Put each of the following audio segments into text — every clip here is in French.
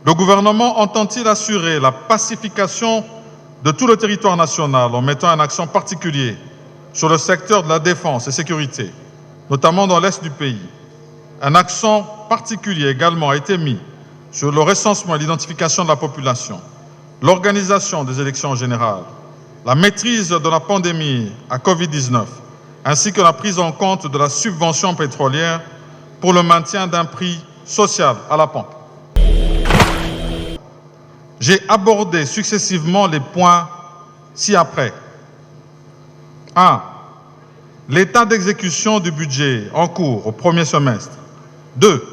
Le gouvernement entend-il assurer la pacification de tout le territoire national en mettant un accent particulier sur le secteur de la défense et sécurité, notamment dans l'est du pays? Un accent particulier également a été mis sur le recensement et l'identification de la population, l'organisation des élections générales, la maîtrise de la pandémie à Covid-19, ainsi que la prise en compte de la subvention pétrolière pour le maintien d'un prix social à la pompe. J'ai abordé successivement les points ci-après. 1. L'état d'exécution du budget en cours au premier semestre. 2.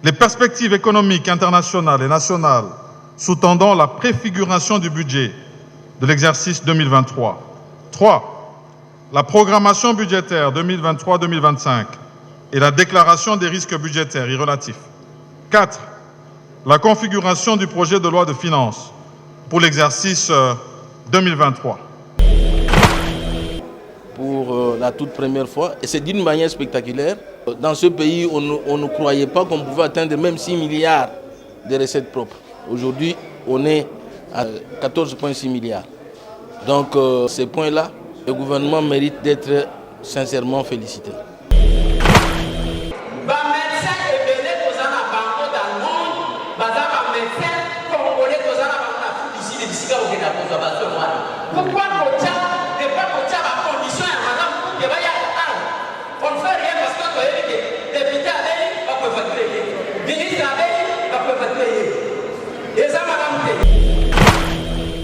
Les perspectives économiques internationales et nationales sous-tendant la préfiguration du budget de l'exercice 2023. 3. La programmation budgétaire 2023-2025 et la déclaration des risques budgétaires y relatifs. 4. La configuration du projet de loi de finances pour l'exercice 2023. Pour la toute première fois, et c'est d'une manière spectaculaire. Dans ce pays, on ne croyait pas qu'on pouvait atteindre même 6 milliards de recettes propres. Aujourd'hui, on est à 14,6 milliards. Donc, ces points-là, le gouvernement mérite d'être sincèrement félicité. Pourquoi Kocha n'est pas Kocha la condition à madame pour que vaya on ne fait rien parce que les députés avec va pouvoir facturer, ministre avec va pouvoir facturer. Et ça madame.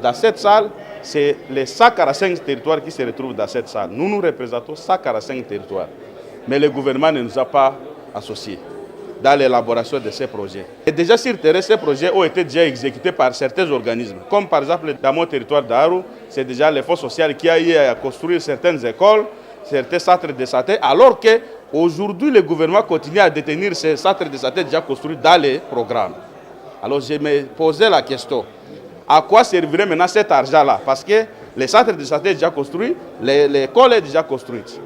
Dans cette salle, c'est les 145 territoires qui se retrouvent dans cette salle. Nous représentons 145 territoires. Mais le gouvernement ne nous a pas associés dans l'élaboration de ces projets. Et déjà sur terrain, ces projets ont été déjà exécutés par certains organismes. Comme par exemple dans mon territoire d'Aru, c'est déjà l'effort social qui a eu à construire certaines écoles, certains centres de santé, alors qu'aujourd'hui le gouvernement continue à détenir ces centres de santé déjà construits dans les programmes. Alors je me posais la question, à quoi servirait maintenant cet argent-là? Parce que les centres de santé sont déjà construits, l'école est déjà construite.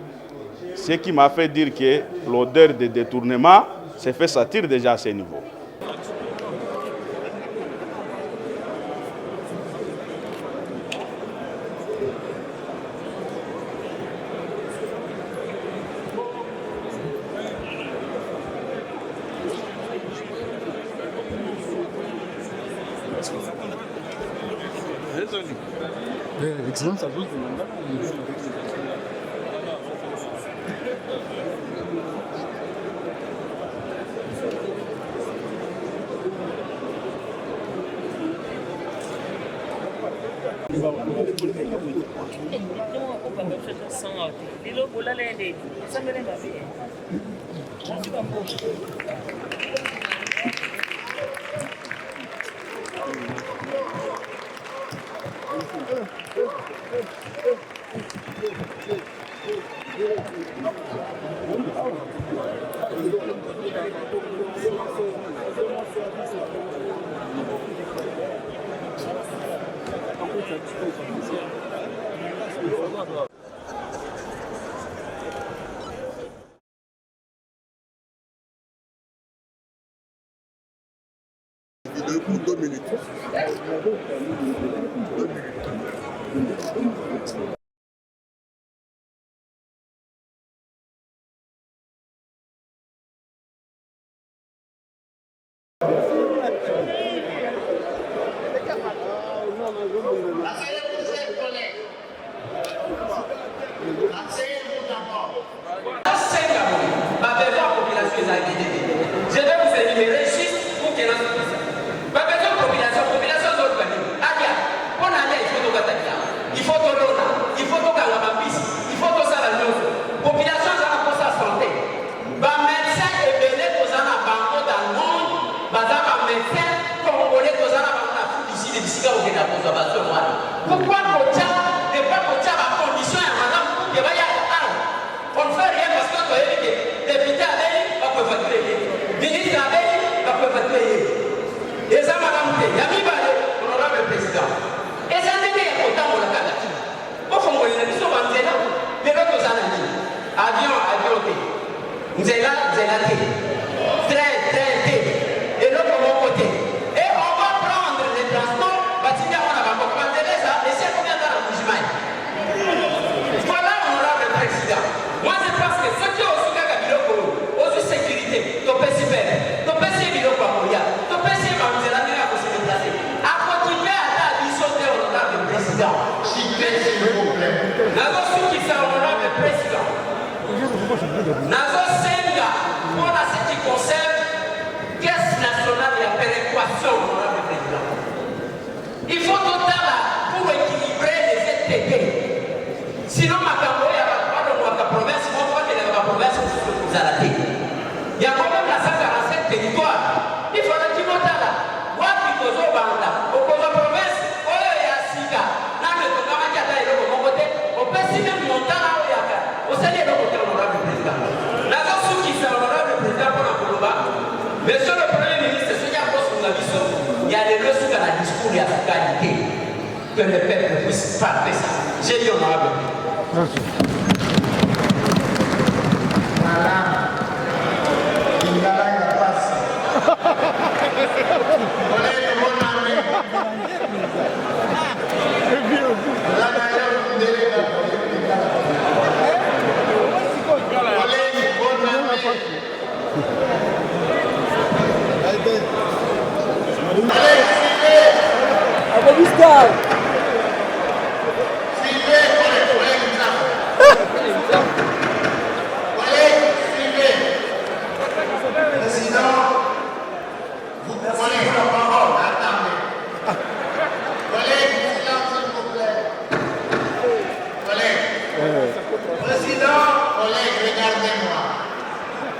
Ce qui m'a fait dire que l'odeur de détournement s'est fait sentir déjà à ce niveau. Excellence. Pour 2 minutes. Je vais vous énumérer juste pour que il faut tout il faut tout il faut tout ça la population ça la santé. Bah médecin et belé aux dans le monde, bah médecin congolais aux ici des pourquoi Kocha n'est pas Kocha la condition à madame pour que vaya on ne fait rien parce que les députés avec va pouvoir facturer, ministre avec va pouvoir facturer. Et ça madame Yami Bale, honorable président. Et ça n'est pas autant pour la candidature. Au fond, nous sommes en Zéla, les autres années. Avion, Zéla, très, et l'autre mon côté. question, honorable président. Il faut total pour équilibrer les ZTT. Sinon, ma campagne, la province, moi, pas que la province, vous arrêtez. Il y a quand même la 147 territoires. Il faudra qu'il vote là. Moi, qui pose au Banda, au pose province, au Yasika, là, le programme qui a été de mon côté, au président montant là, au Yaka, au Seigneur, le côté honorable président. Là, dans ce qui fait honorable président pour la Koloba, monsieur le Premier ministre, ce qu'il y a il y a des leçons dans la discours et la qualité que le peuple puisse parler ça. J'ai dit honorable. Voilà. Il a la passe.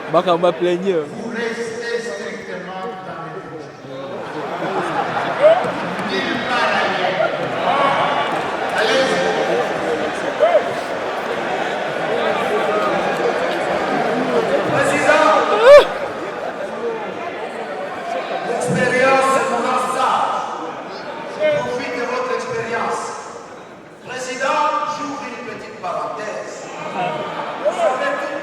Baka on va plaigner. Vous restez strictement dans les positions. Nulle part ailleurs. Allez-y. Président, l'expérience nous rend sage. Profite de votre expérience. Président, j'ouvre une petite parenthèse. Vous savez tout.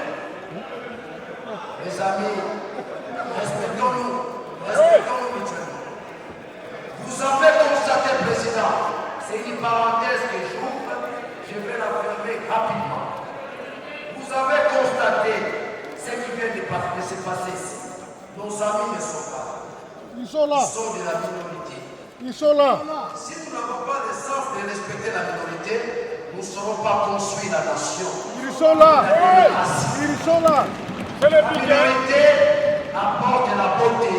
Les amis, respectons-nous mutuellement. Vous avez constaté, Président, c'est une parenthèse que j'ouvre, je vais la fermer rapidement. Vous avez constaté ce qui vient de se passer ici. Nos amis ne sont pas là. Ils sont là. Ils sont de la minorité. Ils sont là. Si nous n'avons pas le sens de respecter la minorité, nous ne saurons pas construire la nation. Ils sont là. Ils sont là. La minorité apporte la beauté.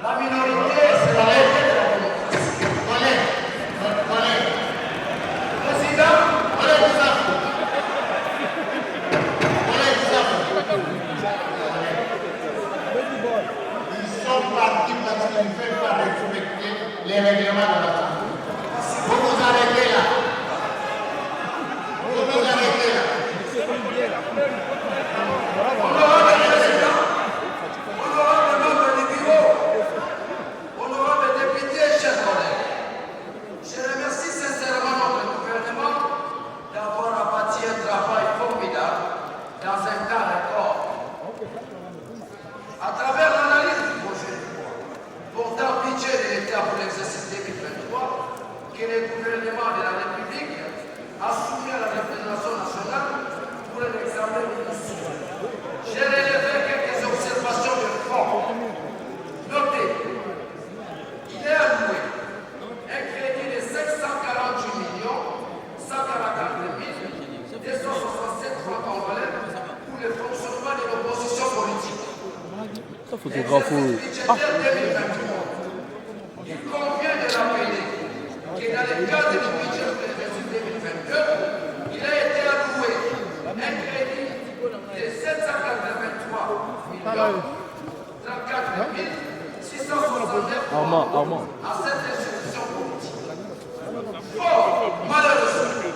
La minorité, c'est la lettre de la démocratie. Président, ils sont partis parce qu'ils ne veulent pas respecter les règlements de l'Assemblée. Vous vous arrêtez là. Vous vous arrêtez là. Honorable député, chers collègues, je remercie sincèrement notre gouvernement d'avoir abattu un travail formidable dans un temps record. À travers l'analyse du projet de loi portant budget de l'État pour l'exercice 2023, que le gouvernement de la République a soumis à la représentation nationale pour un examen ministériel. J'ai relevé quelques observations de fond. Notez, il est alloué un crédit de 548 144 267 francs congolais pour le fonctionnement de l'opposition politique. Ça photographe. Budgétaire 2023. Il convient de rappeler que dans le cadre du budget de l'exercice 2022, il a été alloué un crédit de 783 34 669 Armand. à cette institution politique. Or, malheureusement,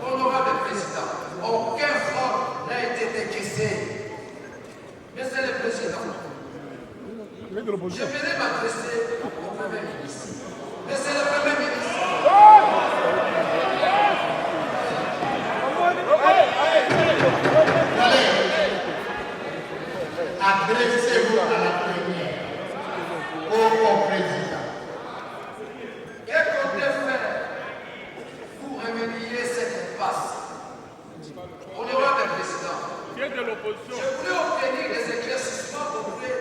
honorable président, aucun franc n'a été décaissé. Monsieur le Président, je venais m'adresser au Premier ministre. Monsieur le Premier ministre, adressez-vous à la première, au président. Qu'est-ce qu'on peut faire pour remédier cette impasse? Honorable président, je voulais obtenir des éclaircissements auprès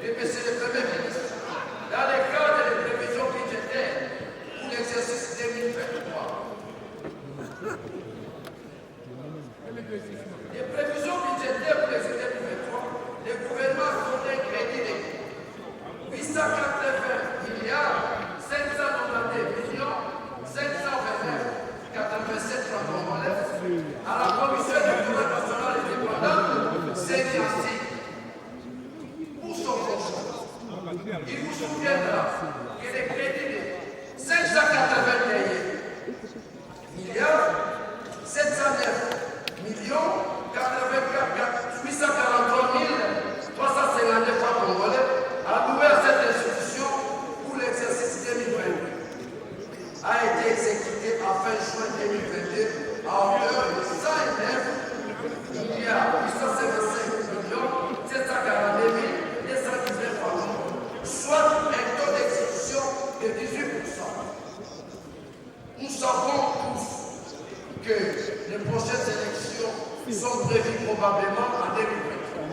de monsieur le Premier ministre dans le cadre des prévisions budgétaires pour l'exercice 2023. Les prévisions budgétaires pour l'exercice 2023, le gouvernement a donné un crédit de 880 souviendra que les crédits de 581 milliards 709 millions 843 359 francs congolais alloués à cette institution pour l'exercice 2022 a été exécuté à fin juin 2022 à hauteur de 109 milliards 855 millions 742 219 francs, soit un taux d'exécution de 18%. Nous savons tous que les prochaines élections sont prévues probablement en 2023.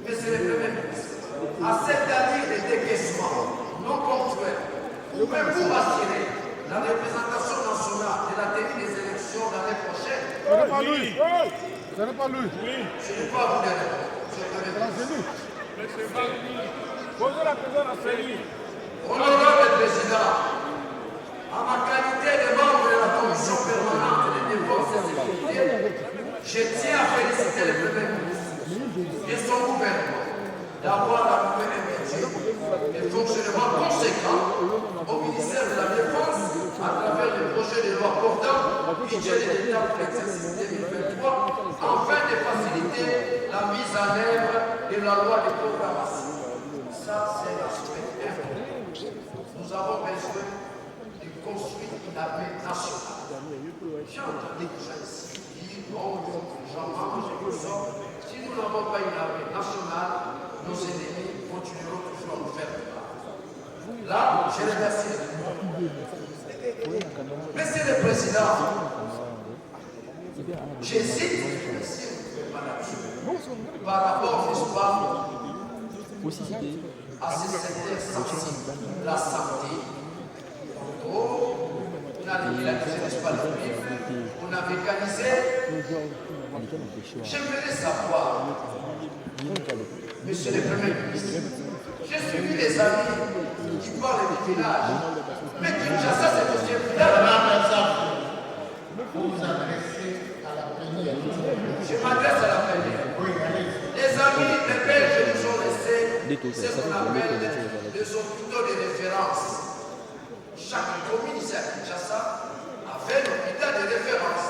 Monsieur le Premier ministre, à cette année de décaissement non ponctuel, pouvez-vous assurer la représentation nationale de la tenue des élections l'année prochaine? Ce n'est pas lui. Ce n'est pas lui. Ce n'est pas vous de répondre. C'est lui. Posez la question à Céline. Honorable Président, en ma qualité de membre de la Commission permanente de défense et sécurité, je tiens à féliciter le Premier ministre et son gouvernement d'avoir approuvé un budget de fonctionnement conséquent au ministère de la Défense à travers le projet de loi portant budget de l'État pour l'exercice 2023 afin de faciliter la mise en œuvre de la loi de programmation. Ça, c'est l'aspect important. Nous avons besoin de construire une armée nationale. J'ai entendu que ça ici dire, oh, si nous n'avons pas une armée nationale, nos ennemis continueront toujours à nous faire du mal. Là, je remercie le monde. Monsieur le Président, j'hésite, par rapport, n'est-ce pas, à ce secteur sensible, la santé. On a légalisé, n'est-ce pas, le PIB, on a mécanisé. J'aimerais savoir, Monsieur le Premier ministre, j'ai suivi les amis qui parlent du village, mais Kinshasa, c'est aussi un village. Je m'adresse à la première. Les amis, les Belges nous ont laissé ce qu'on appelle des hôpitaux de référence. Chaque commune ici à Kinshasa avait un hôpital de référence.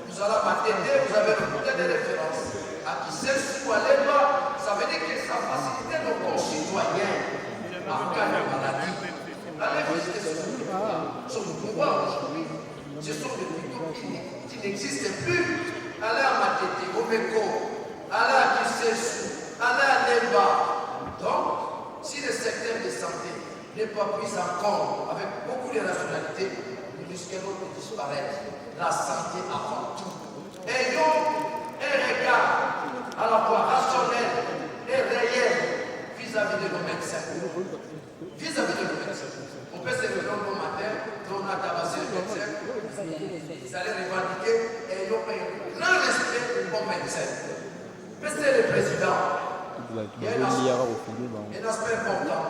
Vous allez à Matete, vous avez un hôpital de référence. À Kisses ou à Lemba, ça veut dire que ça facilite nos concitoyens en cas de maladie. Allez visiter ce hôpital. Son pouvoir aujourd'hui, ce sont des hôpitaux qui n'existent plus. Allez à Matete, au Meko, allez à Kisses, allez à Lemba. Donc, si le secteur de santé n'est pas pris en compte avec beaucoup de rationalité, nous risquons de disparaître. La santé avant tout. Ayons un regard à la fois rationnel et réel vis-à-vis de nos médecins. Vis-à-vis de nos médecins. On peut se lever un bon matin, on a tabassé le médecin, ils allaient revendiquer et ayons un grand respect aux médecins. Monsieur le Président, il y a un aspect important.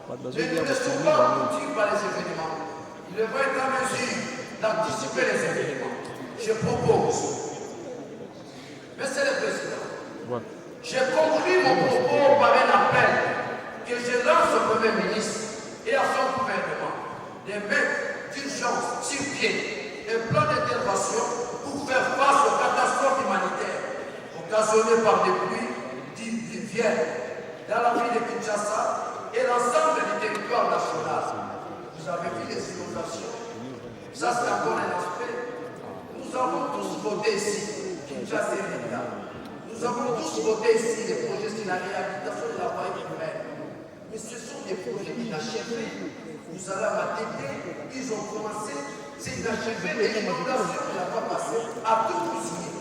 Mais nous ne sommes pas conduits par les événements. Il devrait être en mesure d'anticiper les événements. Je propose, Monsieur le Président, je conclue mon propos par un appel que je lance au Premier ministre et à son gouvernement de mettre d'urgence sur pied un plan d'intervention pour faire face aux catastrophes humanitaires occasionnées par des pluies diluviennes dans la ville de Kinshasa et l'ensemble du territoire national. Vous avez vu les inondations. Ça, c'est encore un aspect. Nous avons tous voté ici, Kinshasa et l'État. Nous avons tous voté ici les projets sur la réhabilitation de la voie humaine. Mais ce sont des projets inachevés. Nous allons à Matete, ils ont commencé, c'est inachevé, les inondations ne l'ont pas passé à tout bousiller.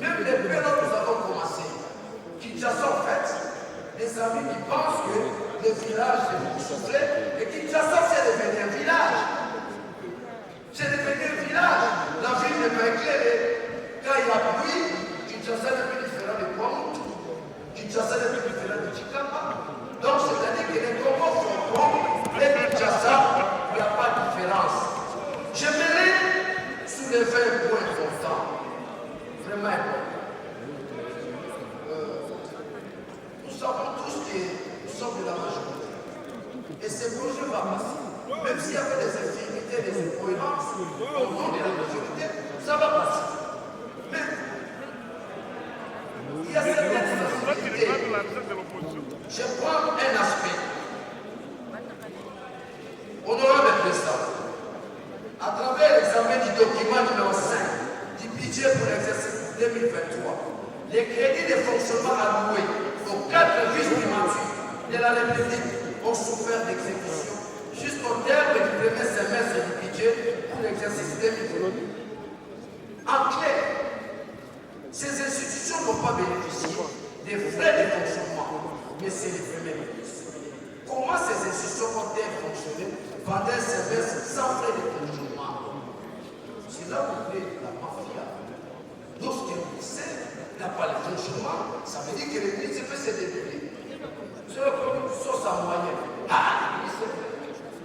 Même les périodes nous avons commencé. Kinshasa, en fait, les amis qui pensent que les villages vont souffler et Kinshasa, c'est devenu un village. C'est devenu un village. La ville n'est pas éclairée. Quand il y a pluie, Kinshasa n'est plus différent de Kwamoutou. Kinshasa n'est plus différent de Chikapa. Donc, c'est-à-dire que les Congos sont bons et Kinshasa, il n'y a pas de différence. J'aimerais soulever un point important. Vraiment important. Nous savons tous que nous sommes de la majorité. Et ce projet va passer. Même s'il y avait des infirmités, des incohérences, au nom de la majorité, ça va passer. Mais il y a certaines sensibilités. Je prends un aspect. Honorable Président, à travers l'examen du document numéro 5 du budget pour l'exercice 2023, les crédits de fonctionnement alloués aux 4 vice-primatures de la République ont souffert d'exécution jusqu'au terme du premier semestre du budget pour l'exercice 2023. En clair, ces institutions n'ont pas bénéficié des frais de fonctionnement, mais c'est le premier ministre. Comment ces institutions ont-elles fonctionné pendant un semestre sans frais de fonctionnement? C'est là où on fait la mafia. Lorsqu'un ministère n'a pas le fonctionnement, ça veut dire que le ministre peut se développer. C'est comme une sauce à moyen. Ah, le ministre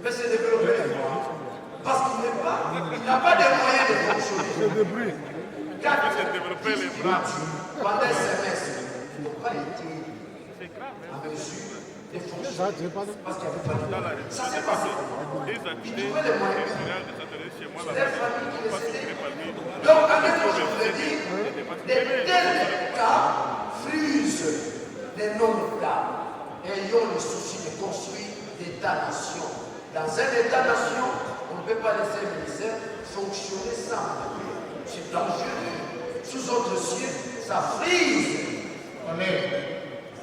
peut se développer. Parce qu'il n'a pas de moyens de fonctionner. Quand il s'est développé les bras pendant un semestre, il ne faut pas être à mesure de fonctionner. Parce qu'il n'y avait pas de moyens. Ça s'est passé. Il trouvait les moyens. C'est la famille qui décidait. Donc, en même temps, je voudrais dire, de tels cas frisent les non-États ayant le souci de construire l'État-nation. Dans un État-nation, on ne peut pas laisser le ministère fonctionner sans moyens. C'est dangereux. Sous autre ciel, ça frise.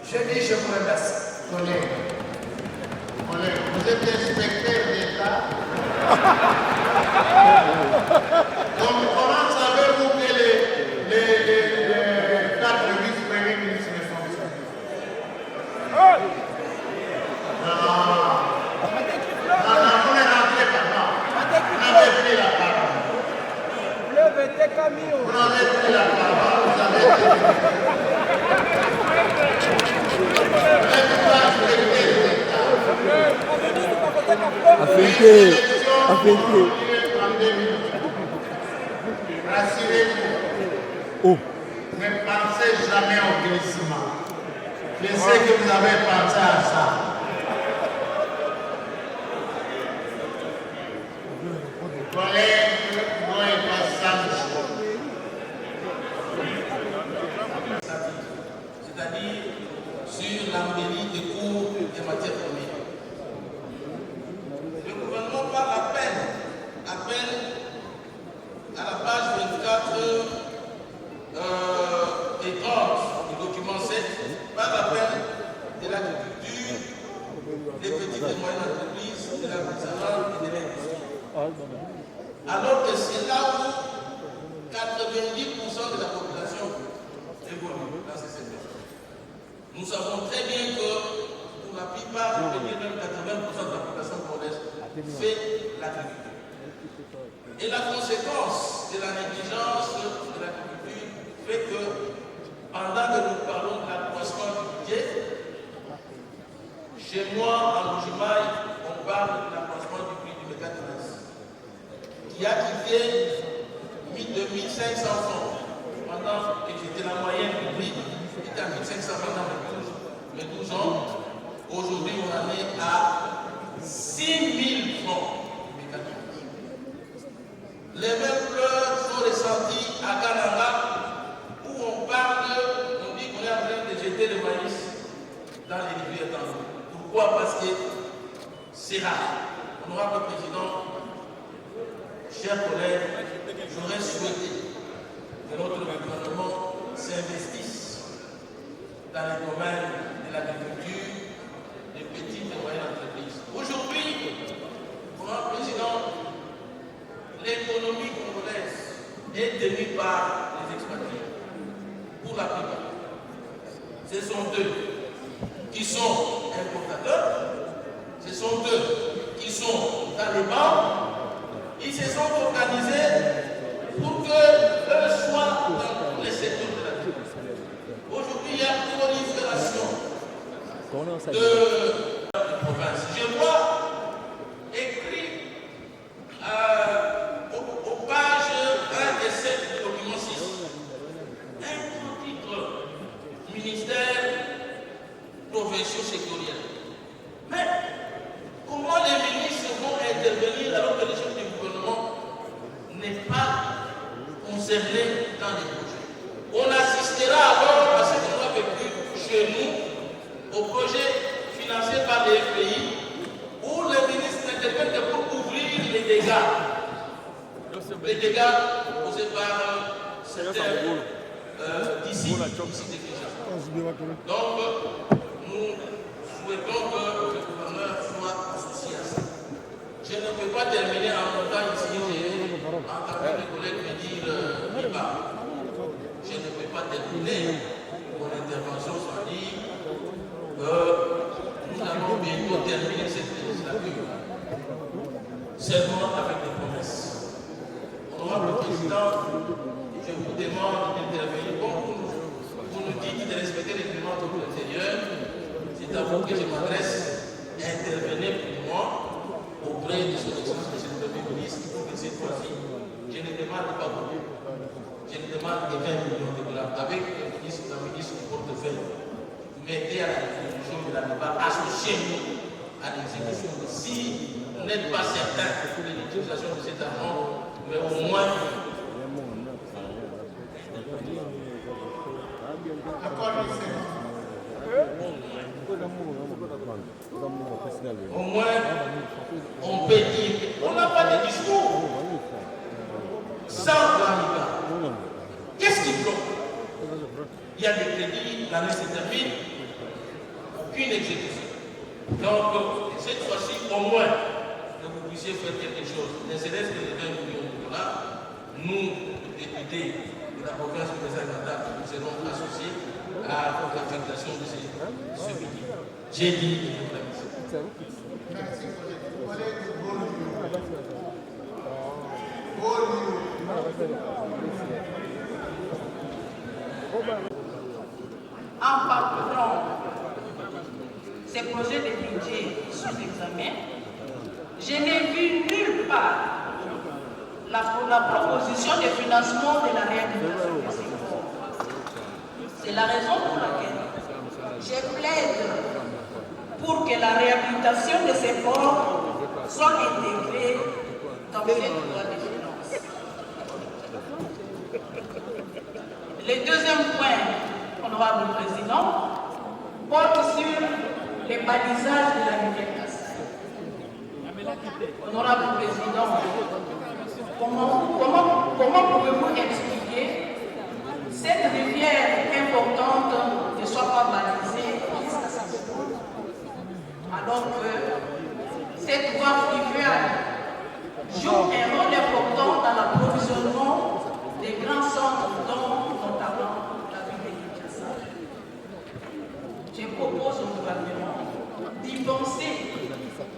Je dis, je vous remercie. Vous êtes inspecteur d'État. Donc, comment savez-vous que les 4 vice-premiers ministres ne fonctionnent pas? Non, vous ne rentrez pas. Non. Vous n'avez pris la parole. Vous n'avez pris la parole. Vous avez Rassurez-vous. Ne pensez jamais au glissement. Je sais que vous avez pensé à ça. Collègue Noël Sancho. C'est-à-dire sur l'embellie des cours des matières premières. Le gouvernement par appelle à la page 24 et 30 du document 7 par l'appel de l'agriculture, des petites et moyennes entreprises, de l'artisanat et de l'industrie. Alors que c'est là où 90% de la population évolue dans ces secteurs. Nous savons très bien que pour la plupart, je peux dire même 80% de la population congolaise fait l'agriculture. Et la conséquence de la négligence de l'agriculture fait que pendant que nous parlons de l'accroissement du budget, chez moi, en Logimaï, on parle de l'accroissement du prix du mécanisme qui a quitté 2500 francs pendant que c'était la moyenne du prix, qui était à 1500 pendant mes 12 ans. Aujourd'hui, on en est à 6000 francs. Les mêmes pleurs sont ressentis à Kananga, où on dit qu'on est en train de jeter le maïs dans les rivières d'Ango. Pourquoi? Parce que c'est rare. Honorable Président, chers collègues, j'aurais souhaité que notre gouvernement s'investisse dans le domaine de l'agriculture, des petites et moyennes entreprises. Aujourd'hui, Honorable Président, l'économie congolaise est tenue par les expatriés, pour la plupart. Ce sont eux qui sont importateurs, ce sont eux qui sont dans les banques, ils se sont organisés pour que eux soient dans tous les secteurs de la vie. Aujourd'hui, il y a une prolifération de provinces. Je vois écrit aux pages 1 et 7 du document 6, un grand titre, ministère provinciaux sectoriels. Mais n'interviennent que pour couvrir les dégâts. Les dégâts causés par certains d'ici déjà. Donc, nous souhaitons que le gouverneur soit associé à ça. Je ne peux pas terminer en montant ici, j'ai entendu mes collègues me dire Biba. Je ne peux pas terminer mon intervention sans dire que nous allons bientôt terminer cette législature seulement avec des promesses. Honorable Président, je vous demande d'intervenir comme vous nous dites de respecter les règlements de l'intérieur. C'est à vous que je m'adresse. Intervenez pour moi auprès de son excellence, M. le Premier ministre, pour que cette fois-ci, je ne demande pas beaucoup. Je ne demande que 20 millions de dollars. Avec la ministre du portefeuille, mettez à la disposition de la débat, associez-nous à l'exécution. Si vous n'êtes pas certain de l'utilisation de cet argent, mais au moins, on peut dire qu'on n'a pas de discours sans Guamiba. Qu'est-ce qui bloque? Il y a des crédits, l'année se termine, aucune exécution. Donc, cette fois-ci, au moins, que vous puissiez faire quelque chose, ne serait-ce que les 20 millions de dollars, nous, députés de la province de Zagada, nous serons associés à l'affectation de ce budget. J'ai dit, en parcourant ces projets de budget sous examen, je n'ai vu nulle part la proposition de financement de la réhabilitation de ces corps. C'est la raison pour laquelle je plaide pour que la réhabilitation de ces corps soit intégrée dans cette loi de finances. Le deuxième point, honorable Président, porte sur les balisages de la rivière Kassai. Honorable Président, comment pouvez-vous expliquer cette rivière importante ne soit pas balisée jusqu'à sa seconde, alors que cette voie fluviale joue un rôle important dans l'approvisionnement des grands centres, dont notamment la ville de Kinshasa. Je propose au gouvernement d'y penser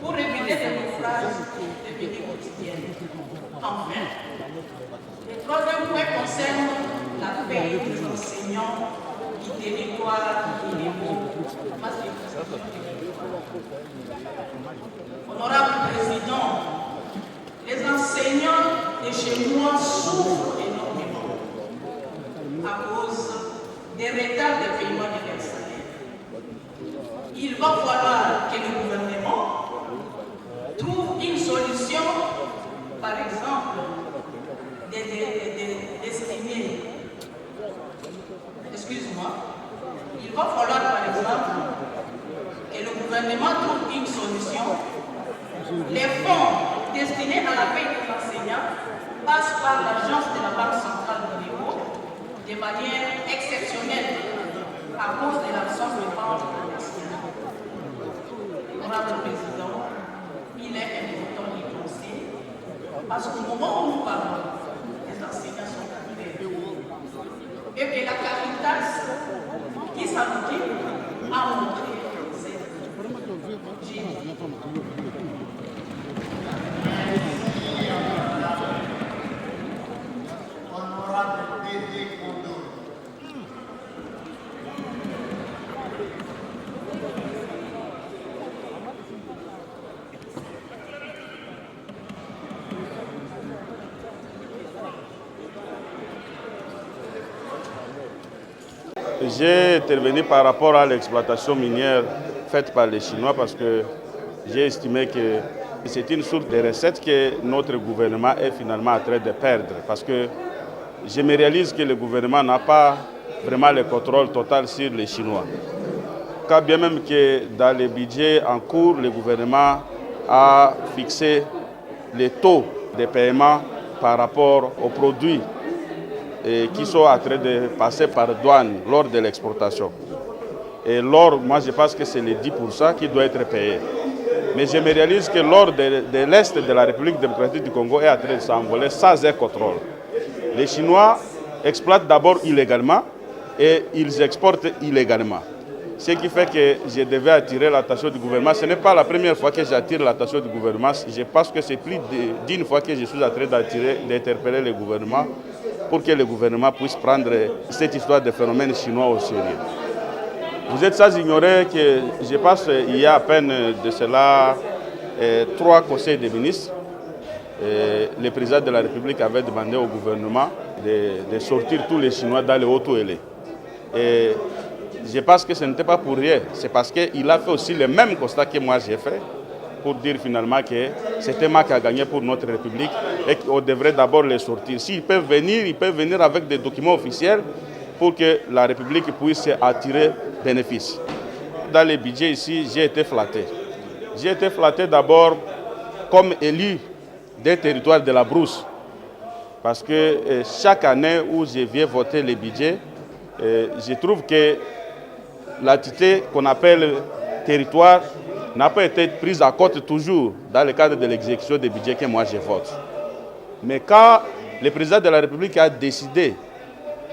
pour éviter des naufrages de vie quotidienne. Enfin, le troisième point concerne la paix des enseignants du territoire Guinéo. Honorable Président, les enseignants de chez moi souffrent énormément à cause des retards de paiement de leurs salaires. Il va falloir que le gouvernement trouve une solution, par exemple, destinée. Excuse-moi. Il va falloir, par exemple, que le gouvernement trouve une solution. Les fonds destinés à la paie des enseignants passent par l'agence de la Banque centrale du Niveau de manière exceptionnelle à cause de l'absence de vente nationale. Honorable Président, il est important d'y penser parce qu'au moment où nous parlons, les enseignants sont arrivés et que la Caritas qui s'applique a montré cette Honorable Dédé Kondo. J'ai intervenu par rapport à l'exploitation minière faite par les Chinois parce que j'ai estimé que c'est une source de recettes que notre gouvernement est finalement en train de perdre. Parce que je me réalise que le gouvernement n'a pas vraiment le contrôle total sur les Chinois. Quand bien même que dans les budgets en cours, le gouvernement a fixé les taux de paiement par rapport aux produits qui sont en train de passer par douane lors de l'exportation. Et l'or, moi je pense que c'est les 10% qui doit être payé. Mais je me réalise que l'or de l'Est de la République démocratique du Congo est en train de s'envoler sans un contrôle. Les Chinois exploitent d'abord illégalement et ils exportent illégalement. Ce qui fait que je devais attirer l'attention du gouvernement. Ce n'est pas la première fois que j'attire l'attention du gouvernement. Je pense que c'est plus d'une fois que je suis en train d'interpeller le gouvernement pour que le gouvernement puisse prendre cette histoire de phénomène chinois au sérieux. Vous êtes sans ignorer que, je pense, il y a à peine de cela 3 conseils des ministres. Le président de la République avait demandé au gouvernement de sortir tous les Chinois dans les Haut-Touélé. Et je pense que ce n'était pas pour rien. C'est parce qu'il a fait aussi le même constat que moi j'ai fait pour dire finalement que c'était Mac à gagner pour notre République et qu'on devrait d'abord les sortir. S'ils peuvent venir avec des documents officiels pour que la République puisse attirer bénéfice. Dans les budgets ici, j'ai été flatté. J'ai été flatté d'abord comme élu des territoires de la Brousse. Parce que chaque année où je viens voter les budgets, je trouve que l'entité qu'on appelle territoire n'a pas été prise en compte toujours dans le cadre de l'exécution des budgets que moi je vote. Mais quand le président de la République a décidé,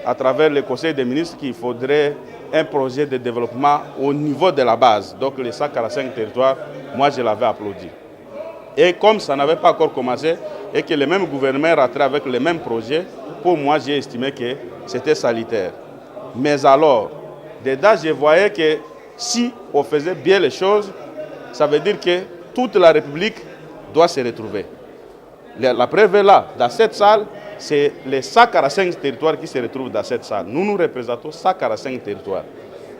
à travers le Conseil des ministres, qu'il faudrait un projet de développement au niveau de la base, donc les 145 territoires, moi je l'avais applaudi. Et comme ça n'avait pas encore commencé et que le même gouvernement est rentré avec le même projet, pour moi j'ai estimé que c'était salutaire. Mais alors, dedans je voyais que si on faisait bien les choses, ça veut dire que toute la République doit se retrouver. La preuve est là, dans cette salle, c'est les 145 territoires qui se retrouvent dans cette salle. Nous, nous représentons 145 territoires.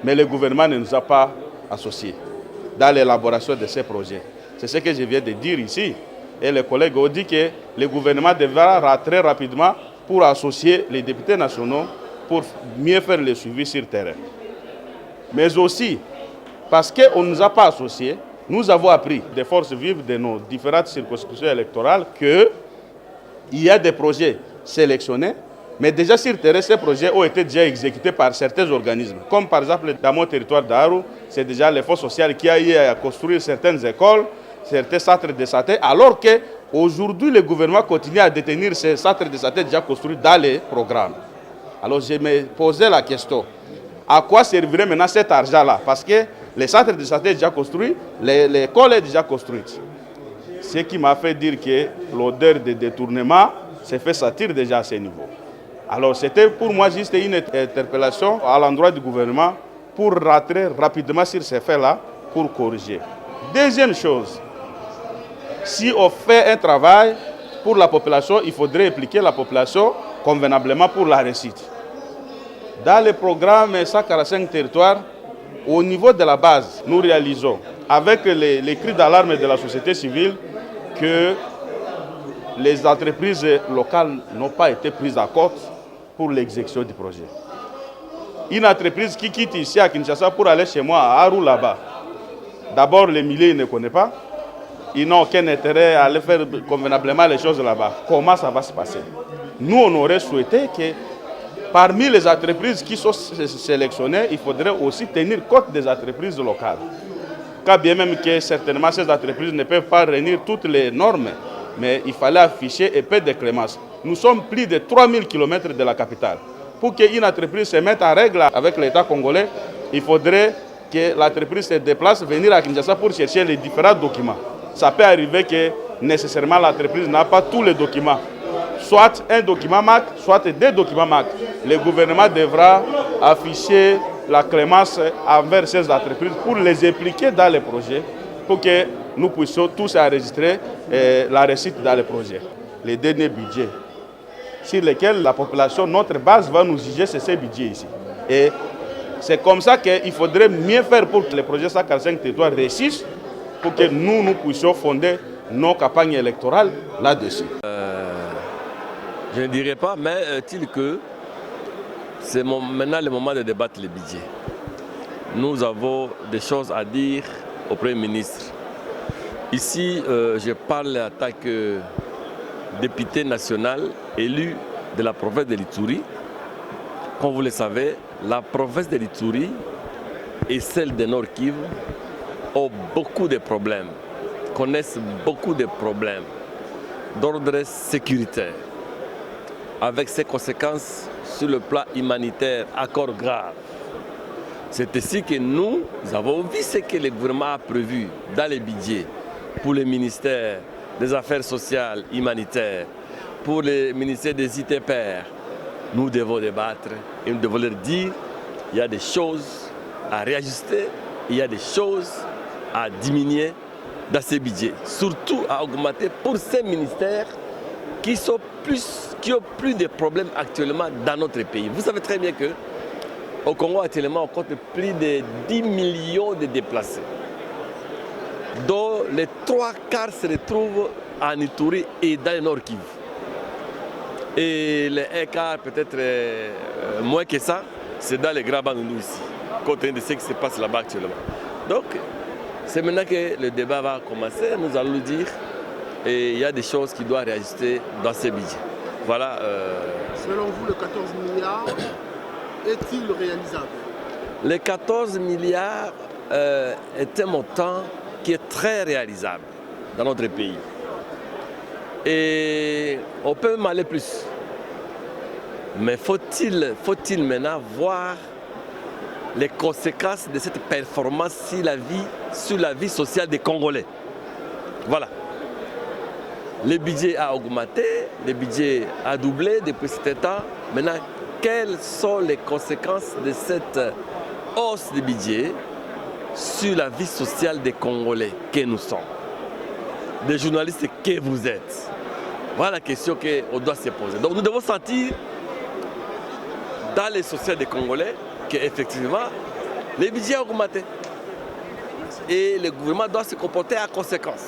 Mais le gouvernement ne nous a pas associés dans l'élaboration de ces projets. C'est ce que je viens de dire ici. Et les collègues ont dit que le gouvernement devra rentrer rapidement pour associer les députés nationaux pour mieux faire le suivi sur le terrain. Mais aussi, parce qu'on ne nous a pas associés, nous avons appris des forces vives de nos différentes circonscriptions électorales qu'il y a des projets sélectionnés, mais déjà sur le terrain, ces projets ont été déjà exécutés par certains organismes. Comme par exemple dans mon territoire d'Aru, c'est déjà l'effort social qui a eu à construire certaines écoles, certains centres de santé, alors qu'aujourd'hui, le gouvernement continue à détenir ces centres de santé déjà construits dans les programmes. Alors je me posais la question, à quoi servirait maintenant cet argent-là? Parce que les centres de santé sont déjà construits, l'école est déjà construite. Ce qui m'a fait dire que l'odeur de détournement s'est fait sentir déjà à ce niveau. Alors c'était pour moi juste une interpellation à l'endroit du gouvernement pour rentrer rapidement sur ces faits-là pour corriger. Deuxième chose, si on fait un travail pour la population, il faudrait impliquer la population convenablement pour la réussite. Dans le programme 145 territoires, au niveau de la base, nous réalisons, avec les cris d'alarme de la société civile, que les entreprises locales n'ont pas été prises en compte pour l'exécution du projet. Une entreprise qui quitte ici à Kinshasa pour aller chez moi à Aru là-bas, d'abord les milliers ne connaissent pas, ils n'ont aucun intérêt à aller faire convenablement les choses là-bas. Comment ça va se passer? Nous, on aurait souhaité que parmi les entreprises qui sont sélectionnées, il faudrait aussi tenir compte des entreprises locales. Quand bien même que certainement ces entreprises ne peuvent pas réunir toutes les normes, mais il fallait afficher épée de clémence. Nous sommes plus de 3000 km de la capitale. Pour qu'une entreprise se mette en règle avec l'État congolais, il faudrait que l'entreprise se déplace, venir à Kinshasa pour chercher les différents documents. Ça peut arriver que nécessairement l'entreprise n'a pas tous les documents. Soit un document MAC, soit 2 documents MAC. Le gouvernement devra afficher la clémence envers ces entreprises pour les impliquer dans les projets, pour que nous puissions tous enregistrer la réussite dans les projets. Les derniers budgets sur lesquels la population, notre base, va nous juger, c'est ces budgets ici. Et c'est comme ça qu'il faudrait mieux faire pour que les projets 145 territoires réussissent, pour que nous puissions fonder nos campagnes électorales là-dessus. Je ne dirais pas, mais est-il que c'est maintenant le moment de débattre les budgets. Nous avons des choses à dire au Premier ministre. Ici, je parle en tant que député national élu de la province de l'Ituri. Comme vous le savez, la province de l'Ituri et celle de Nord-Kivu ont beaucoup de problèmes, connaissent beaucoup de problèmes d'ordre sécuritaire, avec ses conséquences sur le plan humanitaire encore graves. C'est ici que nous avons vu ce que le gouvernement a prévu dans les budgets pour le ministère des Affaires sociales humanitaires, pour le ministère des ITPR. Nous devons débattre et nous devons leur dire qu'il y a des choses à réajuster, il y a des choses à diminuer dans ces budgets, surtout à augmenter pour ces ministères qui ont plus de problèmes actuellement dans notre pays. Vous savez très bien qu'au Congo actuellement on compte plus de 10 millions de déplacés, dont les 3 quarts se retrouvent en Ituri et dans le Nord-Kivu. Et les 1 quart, peut-être moins que ça, c'est dans les Grands Bandundu ici, compte tenu de ce qui se passe là-bas actuellement. Donc, c'est maintenant que le débat va commencer, nous allons le dire, et il y a des choses qui doivent réajuster dans ces budgets. Voilà. Selon vous, le 14 milliards est-il réalisable? Les 14 milliards est un montant qui est très réalisable dans notre pays. Et on peut même aller plus. Mais faut-il maintenant voir les conséquences de cette performance sur la vie sociale des Congolais? Voilà. Le budget a augmenté, le budget a doublé depuis cet temps. Maintenant, quelles sont les conséquences de cette hausse de budget sur la vie sociale des Congolais que nous sommes, des journalistes que vous êtes? Voilà la question qu'on doit se poser. Donc nous devons sentir dans les sociétés des Congolais qu'effectivement, le budget a augmenté. Et le gouvernement doit se comporter en conséquence.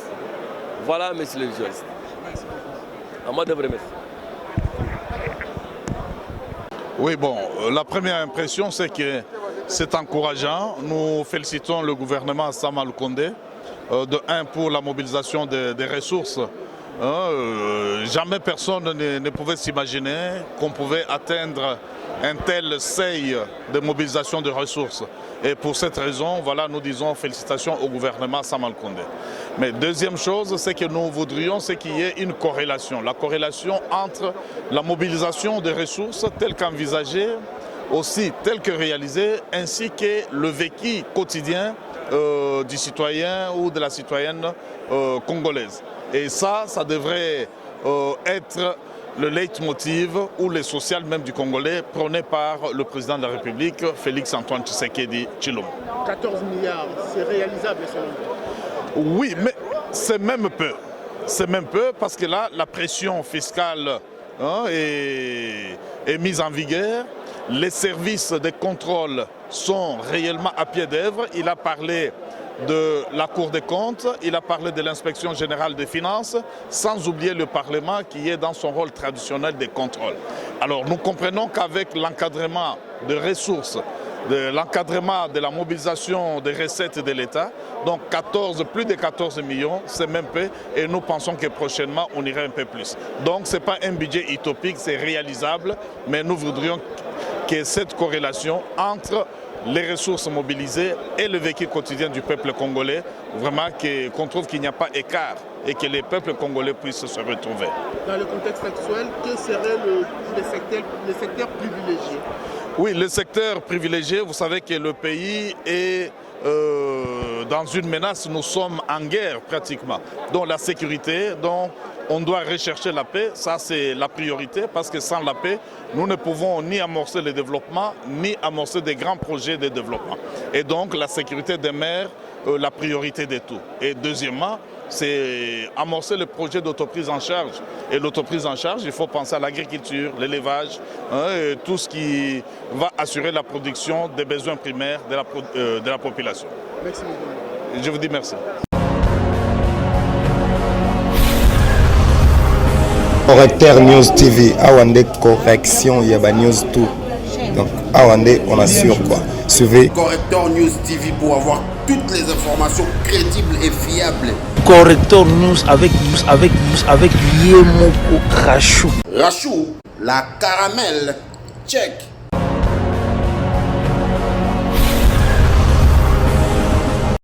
Voilà, monsieur le journaliste. À moi de vous remercier. Oui, bon, la première impression, c'est que c'est encourageant. Nous félicitons le gouvernement Sama Lukonde, pour la mobilisation des ressources. Jamais personne ne pouvait s'imaginer qu'on pouvait atteindre un tel seuil de mobilisation de ressources. Et pour cette raison, voilà, nous disons félicitations au gouvernement Sama Lukonde. Mais deuxième chose, c'est que nous voudrions qu'il y ait une corrélation. La corrélation entre la mobilisation des ressources telle qu'envisagée, aussi telle que réalisée, ainsi que le vécu quotidien du citoyen ou de la citoyenne congolaise. Et ça devrait être le leitmotiv ou le social même du Congolais prôné par le président de la République, Félix-Antoine Tshisekedi Tshilombo. 14 milliards, c'est réalisable selon vous? Oui, mais c'est même peu. C'est même peu parce que là, la pression fiscale est mise en vigueur. Les services de contrôle sont réellement à pied d'œuvre. Il a parlé de la Cour des comptes, il a parlé de l'inspection générale des finances, sans oublier le Parlement qui est dans son rôle traditionnel de contrôle. Alors nous comprenons qu'avec l'encadrement de ressources, l'encadrement de la mobilisation des recettes de l'État, donc plus de 14 millions, c'est même peu, et nous pensons que prochainement on irait un peu plus. Donc ce n'est pas un budget utopique, c'est réalisable, mais nous voudrions que cette corrélation entre les ressources mobilisées et le vécu quotidien du peuple congolais, vraiment qu'on trouve qu'il n'y a pas écart et que les peuples congolais puissent se retrouver. Dans le contexte actuel, que serait le secteur privilégié? Oui, le secteur privilégié, vous savez que le pays est dans une menace, nous sommes en guerre pratiquement. Donc la sécurité, donc on doit rechercher la paix, ça c'est la priorité parce que sans la paix, nous ne pouvons ni amorcer le développement, ni amorcer des grands projets de développement. Et donc la sécurité demeure la priorité de tout. Et deuxièmement, c'est amorcer le projet d'autoprise en charge. Et l'autoprise en charge, il faut penser à l'agriculture, l'élevage, et tout ce qui va assurer la production des besoins primaires de la population. Merci. Je vous dis merci. Correcteur News TV, Awande correction, il y a news tout. Donc Awande, on assure quoi. Suivez Correcteur News TV pour avoir toutes les informations crédibles et fiables. Correcteur News avec Yemoko Rachou. Rachou, la caramel, check.